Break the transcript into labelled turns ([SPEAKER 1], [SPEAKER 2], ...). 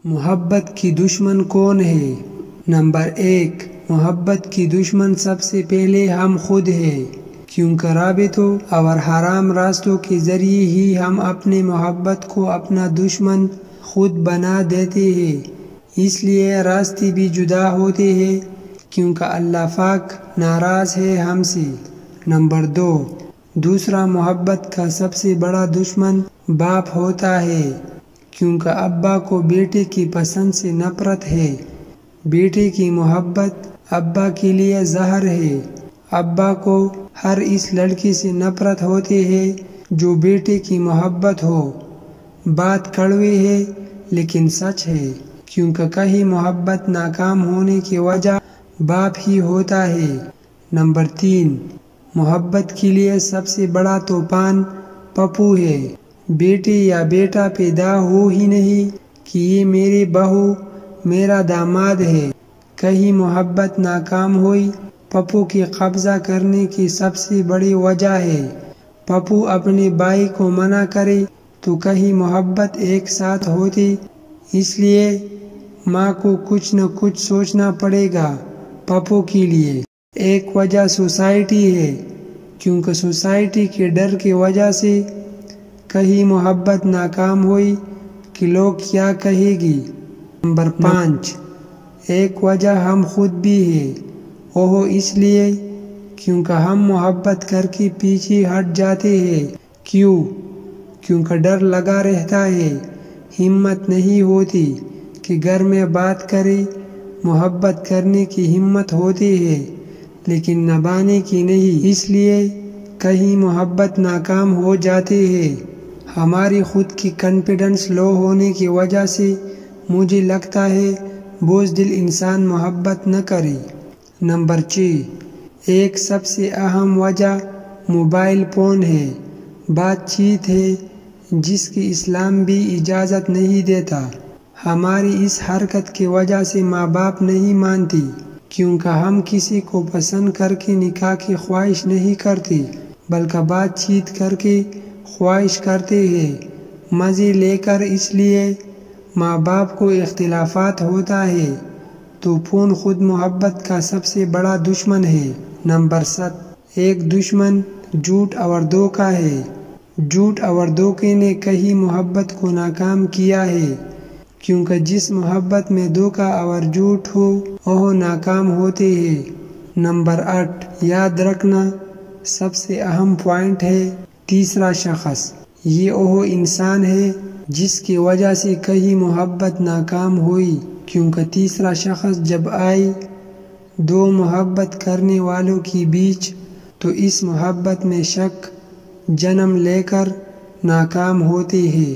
[SPEAKER 1] محبت کی دشمن کون ہے؟ نمبر 1، محبت کی دشمن سب سے پہلے ہم خود ہیں، کیونکہ رابطوں اور حرام راستوں کے ذریعے ہی ہم اپنے محبت کو اپنا دشمن خود بنا دیتے ہیں، اس لیے راستے بھی جدا ہوتے ہیں، کیونکہ اللہ پاک ناراض ہے ہم سے۔ نمبر 2، دوسرا محبت کا سب سے بڑا دشمن باپ ہوتا ہے، کیونکہ ابا کو بیٹے کی پسند سے نفرت ہے، بیٹے کی محبت ابا کے لیے زہر ہے۔ ابا کو ہر اس لڑکی سے نفرت ہوتی ہے جو بیٹے کی محبت ہو۔ بات کڑوی ہے لیکن سچ ہے، کیونکہ کہیں محبت ناکام ہونے کی وجہ باپ ہی ہوتا ہے۔ نمبر 3، محبت کے لیے سب سے بڑا طوفان پپو ہے۔ بیٹے یا بیٹا پیدا ہو ہی نہیں کہ یہ میری بہو، میرا داماد ہے۔ کہیں محبت ناکام ہوئی، پپو کی قبضہ کرنے کی سب سے بڑی وجہ ہے۔ پپو اپنے بھائی کو منع کرے تو کہیں محبت ایک ساتھ ہوتی، اس لیے ماں کو کچھ نہ کچھ سوچنا پڑے گا پپو کے لیے۔ ایک وجہ سوسائٹی ہے، کیونکہ سوسائٹی کے ڈر کی وجہ سے کہیں محبت ناکام ہوئی کہ لوگ کیا کہے گی۔ نمبر 5، ایک وجہ ہم خود بھی ہیں، وہ اس لیے کیونکہ ہم محبت کر کے پیچھے ہٹ جاتے ہیں۔ کیونکہ ڈر لگا رہتا ہے، ہمت نہیں ہوتی کہ گھر میں بات کرے۔ محبت کرنے کی ہمت ہوتی ہے لیکن نبھانے کی نہیں، اس لیے کہیں محبت ناکام ہو جاتے ہیں۔ ہماری خود کی کانفیڈنس لو ہونے کی وجہ سے مجھے لگتا ہے بزدل انسان محبت نہ کرے۔ نمبر 6، ایک سب سے اہم وجہ موبائل فون ہے، بات چیت ہے جس کی اسلام بھی اجازت نہیں دیتا۔ ہماری اس حرکت کی وجہ سے ماں باپ نہیں مانتی، کیونکہ ہم کسی کو پسند کر کے نکاح کی خواہش نہیں کرتے، بلکہ بات چیت کر کے خواہش کرتے ہیں، مزے لے کر۔ اس لیے ماں باپ کو اختلافات ہوتا ہے تو فون خود محبت کا سب سے بڑا دشمن ہے۔ نمبر 7، ایک دشمن جھوٹ اور دھوکہ ہے۔ جھوٹ اور دھوکے نے کہیں محبت کو ناکام کیا ہے، کیونکہ جس محبت میں دھوکہ اور جھوٹ ہو وہ ناکام ہوتے ہیں۔ نمبر 8، یاد رکھنا سب سے اہم پوائنٹ ہے، تیسرا شخص۔ یہ وہ انسان ہے جس کی وجہ سے کہیں محبت ناکام ہوئی، کیونکہ تیسرا شخص جب آئے دو محبت کرنے والوں کے بیچ تو اس محبت میں شک جنم لے کر ناکام ہوتے ہیں۔